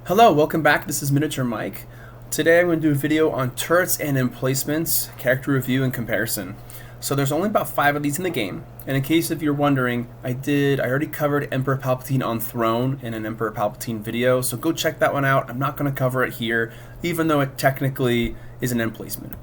Hello, welcome back. This is Miniature Mike. Today I'm going to do a video on turrets and emplacements, character review and comparison. So there's only about 5 of these in the game, and in case if you're wondering, I already covered Emperor Palpatine on Throne in an Emperor Palpatine video, so go check that one out. I'm not going to cover it here, even though it technically is an emplacement.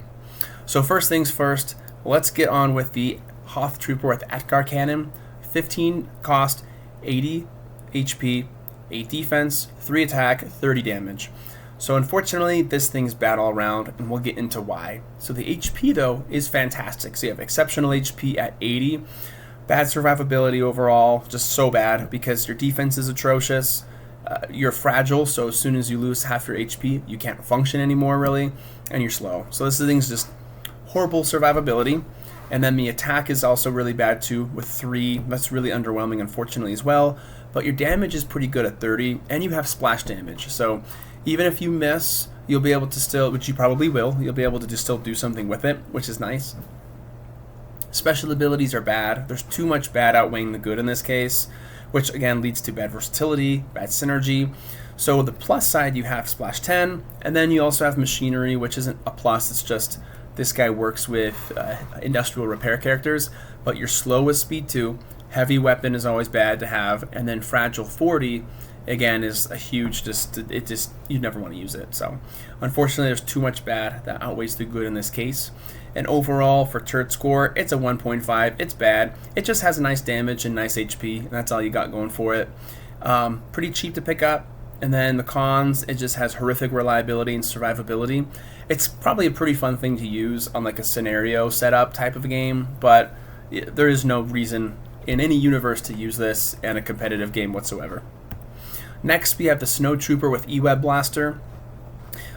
So first things first, let's get on with the Hoth Trooper with Atgar Cannon. 15 cost, 80 HP, 8 defense, 3 attack, 30 damage. So unfortunately, this thing's bad all around, and we'll get into why. So the HP, though, is fantastic. So you have exceptional HP at 80, bad survivability overall, just so bad because your defense is atrocious. You're fragile, so as soon as you lose half your HP, you can't function anymore, really, and you're slow. So this thing's just horrible survivability. And then the attack is also really bad too, with 3. That's really underwhelming, unfortunately, as well. But your damage is pretty good at 30, and you have splash damage. So even if you miss, you'll be able to still, which you probably will, you'll be able to just still do something with it, which is nice. Special abilities are bad. There's too much bad outweighing the good in this case, which again leads to bad versatility, bad synergy. So the plus side, you have splash 10, and then you also have machinery, which isn't a plus, it's just this guy works with industrial repair characters, but you're slow with speed 2. Heavy weapon is always bad to have, and then fragile 40 again is a huge you never want to use it. So unfortunately, there's too much bad that outweighs the good in this case. And overall for turret score, it's a 1.5. It's bad. It just has nice damage and nice HP, and that's all you got going for it. Pretty cheap to pick up. And then the cons, it just has horrific reliability and survivability. It's probably a pretty fun thing to use on like a scenario setup type of a game, but there is no reason in any universe to use this in a competitive game whatsoever. Next, we have the Snowtrooper with E-Web Blaster.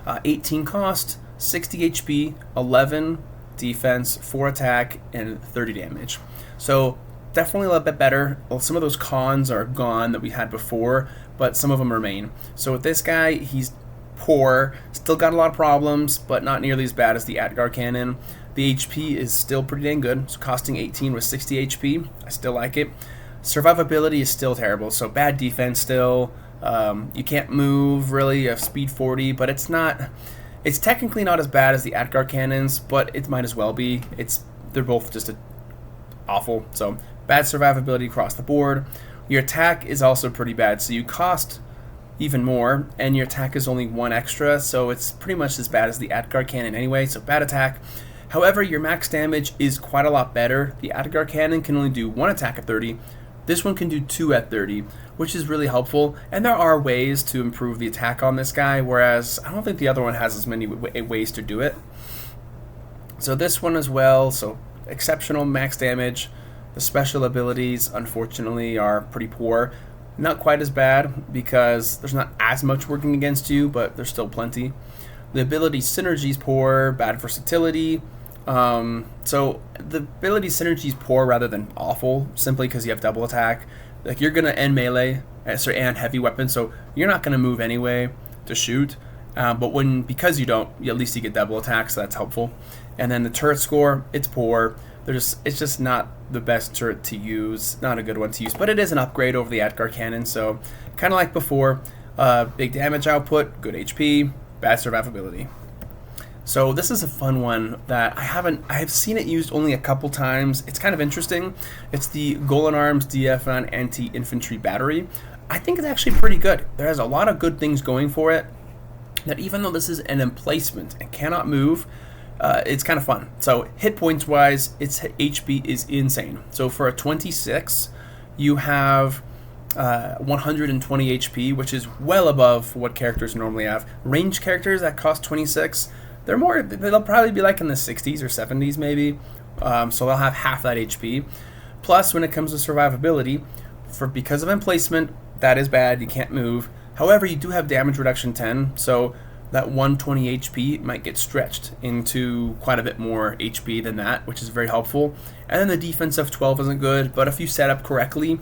18 cost, 60 HP, 11 defense, 4 attack, and 30 damage. So definitely a little bit better. Well, some of those cons are gone that we had before, but some of them remain. So with this guy, he's poor, still got a lot of problems, but not nearly as bad as the Atgar cannon. The HP is still pretty dang good, so costing 18 with 60 HP, I still like it. Survivability is still terrible, so bad defense still. You can't move really, you have speed 40, but it's technically not as bad as the Atgar cannons, but it might as well be. They're both just awful, so bad survivability across the board. Your attack is also pretty bad, so you cost even more, and your attack is only 1 extra, so it's pretty much as bad as the Atgar cannon anyway, so bad attack. However, your max damage is quite a lot better. The Atgar cannon can only do 1 attack at 30. This one can do 2 at 30, which is really helpful, and there are ways to improve the attack on this guy, whereas I don't think the other one has as many ways to do it. So this one as well, so exceptional max damage. The special abilities, unfortunately, are pretty poor. Not quite as bad because there's not as much working against you, but there's still plenty. The ability synergy is poor, bad versatility. So the ability synergy is poor rather than awful, simply because you have double attack. Like you're gonna end melee, and heavy weapon, so you're not gonna move anyway to shoot. But because you don't, at least you get double attack, so that's helpful. And then the turret score, it's poor. It's just not the best turret to use, not a good one to use, but it is an upgrade over the Atgar cannon, so kind of like before, big damage output, good HP, bad survivability. So this is a fun one that I have seen it used only a couple times. It's kind of interesting. It's the Golan Arms DF Anti-Infantry battery. I think it's actually pretty good. There has a lot of good things going for it, that even though this is an emplacement and cannot move, it's kind of fun. So hit points wise, its HP is insane. So for a 26, you have 120 HP, which is well above what characters normally have. Range characters that cost 26, they'll probably be like in the 60s or 70s maybe. So they'll have half that HP. Plus, when it comes to survivability, because of emplacement, that is bad. You can't move. However, you do have damage reduction 10, so that 120 HP might get stretched into quite a bit more HP than that, which is very helpful. And then the defense of 12 isn't good, but if you set up correctly,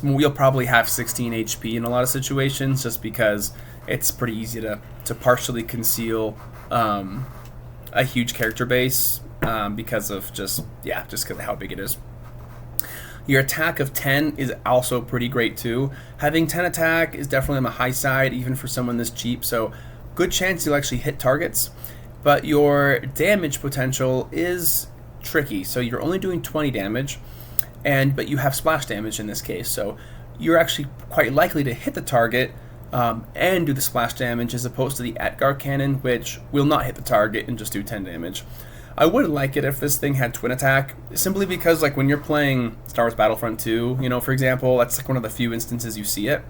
you'll probably have 16 HP in a lot of situations, just because it's pretty easy to partially conceal a huge character base because of just because of how big it is. Your attack of 10 is also pretty great too. Having 10 attack is definitely on the high side, even for someone this cheap, so good chance you'll actually hit targets. But your damage potential is tricky, so you're only doing 20 damage, but you have splash damage in this case, so you're actually quite likely to hit the target and do the splash damage, as opposed to the Atgar cannon, which will not hit the target and just do 10 damage. I would like it if this thing had twin attack, simply because like when you're playing Star Wars Battlefront 2, you know, for example, that's like one of the few instances you see it.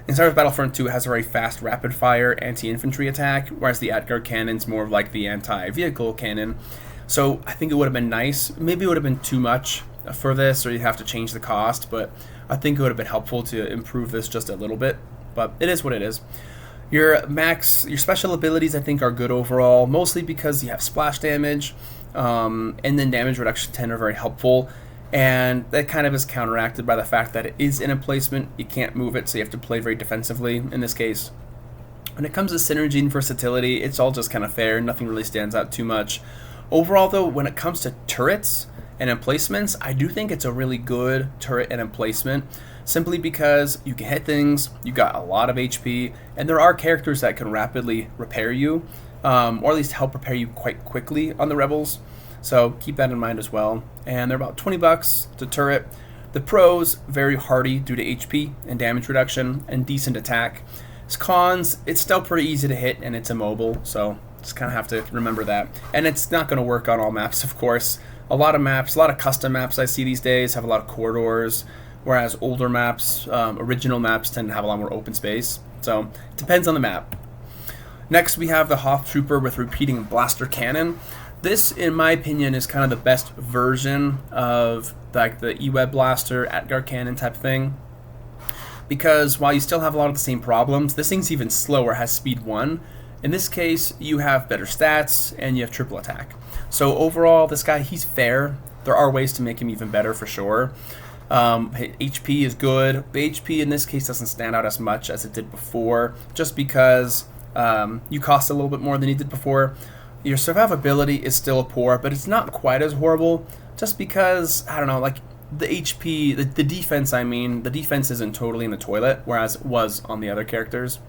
In Star Wars Battlefront 2, it has a very fast rapid fire anti-infantry attack, whereas the Atgar cannon's more of like the anti-vehicle cannon. So I think it would have been nice. Maybe it would have been too much for this, or you'd have to change the cost, but I think it would have been helpful to improve this just a little bit. But it is what it is. Your special abilities I think are good overall, mostly because you have splash damage, and then damage reduction 10 are very helpful, and that kind of is counteracted by the fact that it is in emplacement. You can't move it, so you have to play very defensively in this case. When it comes to synergy and versatility, it's all just kind of fair, nothing really stands out too much. Overall though, when it comes to turrets and emplacements, I do think it's a really good turret and emplacement, simply because you can hit things, you got a lot of HP, and there are characters that can rapidly repair you, or at least help repair you quite quickly on the rebels, so keep that in mind as well. And they're about 20 bucks to turret. The pros, very hardy due to HP and damage reduction and decent attack. Its cons, it's still pretty easy to hit and it's immobile, so just kind of have to remember that. And it's not going to work on all maps, of course. A lot of custom maps I see these days have a lot of corridors, whereas older maps, original maps, tend to have a lot more open space. So it depends on the map. Next we have the Hoth Trooper with repeating blaster cannon. This, in my opinion, is kind of the best version of like the E-Web blaster, Atgar cannon type thing. Because while you still have a lot of the same problems, this thing's even slower, has speed 1. In this case, you have better stats and you have triple attack. So overall, this guy, he's fair. There are ways to make him even better for sure. HP is good, but HP in this case doesn't stand out as much as it did before, just because you cost a little bit more than you did before. Your survivability is still poor, but it's not quite as horrible, just because, I don't know, like the HP, the defense, the defense isn't totally in the toilet, whereas it was on the other characters.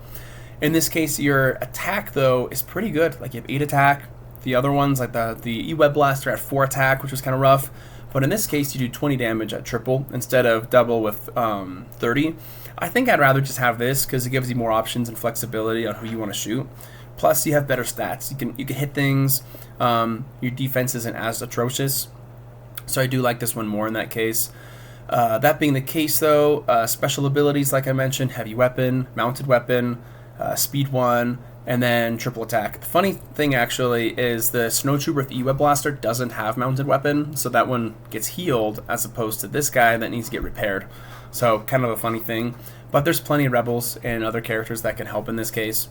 In this case, your attack, though, is pretty good. Like, you have 8 attack. The other ones, like the E-Web blaster, had 4 attack, which was kind of rough. But in this case, you do 20 damage at triple instead of double with 30. I think I'd rather just have this because it gives you more options and flexibility on who you want to shoot. Plus, you have better stats. You can hit things. Your defense isn't as atrocious. So I do like this one more in that case. That being the case, though, special abilities, like I mentioned, heavy weapon, mounted weapon, speed 1, and then triple attack. The funny thing, actually, is the Snowtrooper with E-Web blaster doesn't have mounted weapon, so that one gets healed, as opposed to this guy that needs to get repaired. So, kind of a funny thing. But there's plenty of rebels and other characters that can help in this case.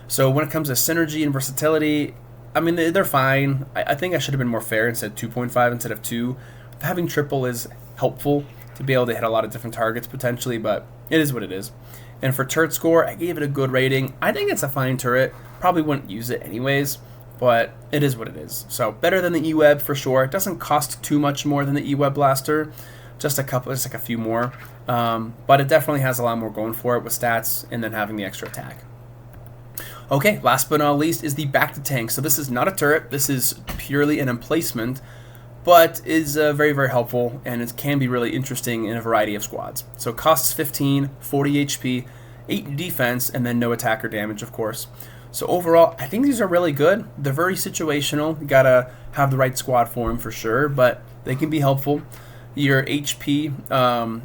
So when it comes to synergy and versatility, I mean, they're fine. I think I should have been more fair and said 2.5 instead of 2. Having triple is helpful to be able to hit a lot of different targets potentially, but it is what it is. And for turret score, I gave it a good rating. I think it's a fine turret. Probably wouldn't use it anyways, but it is what it is. So better than the E-Web for sure. It doesn't cost too much more than the E-Web blaster, just like a few more. But it definitely has a lot more going for it with stats and then having the extra attack. Okay, last but not least is the Bacta Tank. So this is not a turret. This is purely an emplacement, but is very, very helpful, and it can be really interesting in a variety of squads. So it costs 15, 40 HP, 8 defense, and then no attack or damage, of course. So overall, I think these are really good. They're very situational. You gotta have the right squad for them for sure, but they can be helpful. Your HP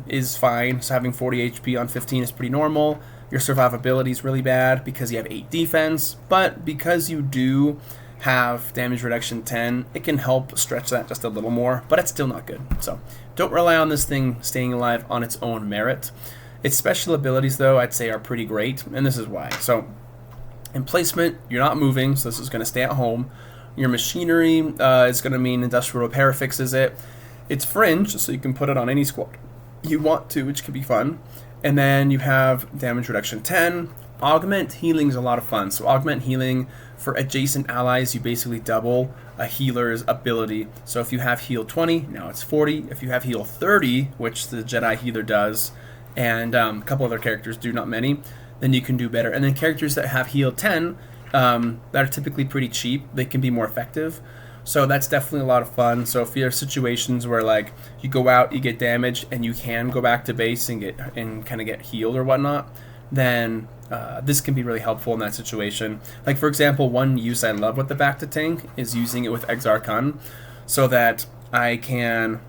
is fine, so having 40 HP on 15 is pretty normal. Your survivability is really bad because you have 8 defense, but because you do have damage reduction 10, it can help stretch that just a little more, but it's still not good. So don't rely on this thing staying alive on its own merit. Its special abilities, though, I'd say are pretty great, and this is why. So emplacement, you're not moving, so this is going to stay at home. Your machinery is going to mean industrial repair fixes it. It's fringe, so you can put it on any squad you want to, which could be fun. And then you have damage reduction 10, Augment healing is a lot of fun. So augment healing for adjacent allies, you basically double a healer's ability. So if you have heal 20, now it's 40. If you have heal 30, which the Jedi healer does, and a couple other characters do, not many, then you can do better. And then characters that have heal 10, that are typically pretty cheap, they can be more effective. So that's definitely a lot of fun. So if you have situations where like you go out, you get damaged, and you can go back to base and kind of get healed or whatnot, then this can be really helpful in that situation. Like for example, one use I love with the Bacta Tank is using it with Atgar, so that I can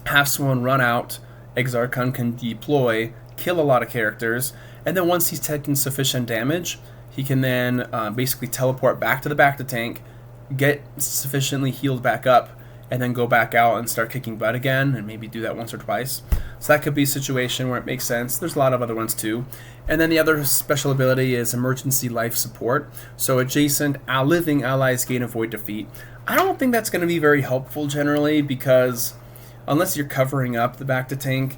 have someone run out, Atgar can deploy, kill a lot of characters, and then once he's taken sufficient damage, he can then basically teleport back to the Bacta Tank, get sufficiently healed back up, and then go back out and start kicking butt again, and maybe do that once or twice. So that could be a situation where it makes sense. There's a lot of other ones too. And then the other special ability is emergency life support. So adjacent living allies gain avoid defeat. I don't think that's going to be very helpful generally, because unless you're covering up the Bacta Tank,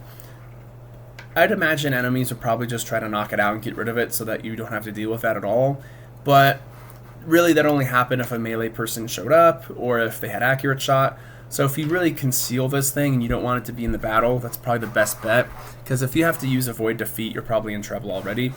I'd imagine enemies would probably just try to knock it out and get rid of it so that you don't have to deal with that at all. But really that only happened if a melee person showed up or if they had accurate shot. So if you really conceal this thing and you don't want it to be in the battle, that's probably the best bet, because if you have to use avoid defeat, you're probably in trouble already.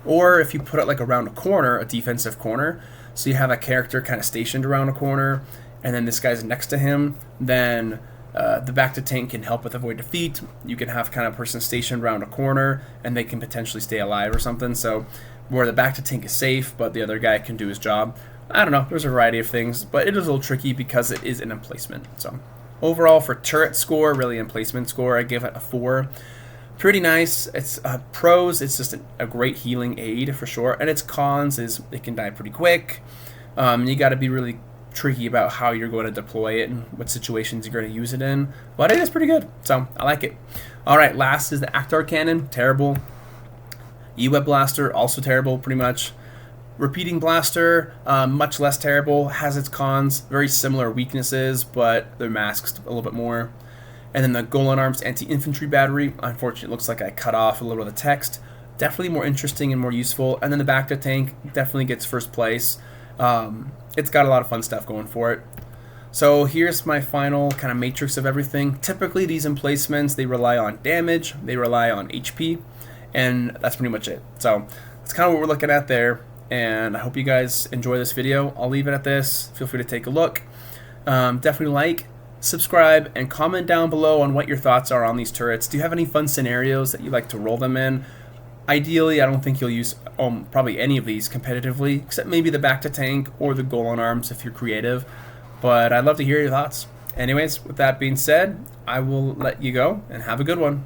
Or if you put it like around a corner, a defensive corner, so you have a character kind of stationed around a corner and then this guy's next to him, then the Bacta Tank can help with avoid defeat. You can have kind of person stationed around a corner and they can potentially stay alive or something, so where the Bacta Tank is safe but the other guy can do his job. I don't know, there's a variety of things, but it is a little tricky because it is an emplacement. So overall for turret score, really emplacement score, I give it a 4. Pretty nice. It's pros, it's just a great healing aid for sure, and its cons is it can die pretty quick. You got to be really tricky about how you're going to deploy it and what situations you're going to use it in, but it is pretty good, so I like it. Alright, last is the Atgar cannon. Terrible. E-Web blaster, also terrible pretty much. Repeating blaster, much less terrible, has its cons, very similar weaknesses, but they're masked a little bit more. And then the Golan Arms Anti-Infantry battery, unfortunately it looks like I cut off a little of the text. Definitely more interesting and more useful. And then the Bacta Tank definitely gets first place. It's got a lot of fun stuff going for it. So here's my final kind of matrix of everything. Typically these emplacements, they rely on damage, they rely on HP, and that's pretty much it. So that's kind of what we're looking at there. And I hope you guys enjoy this video. I'll leave it at this. Feel free to take a look. Definitely like, subscribe, and comment down below on what your thoughts are on these turrets. Do you have any fun scenarios that you like to roll them in? Ideally, I don't think you'll use probably any of these competitively, except maybe the Bacta Tank or the Golan Arms if you're creative. But I'd love to hear your thoughts. Anyways, with that being said, I will let you go, and have a good one.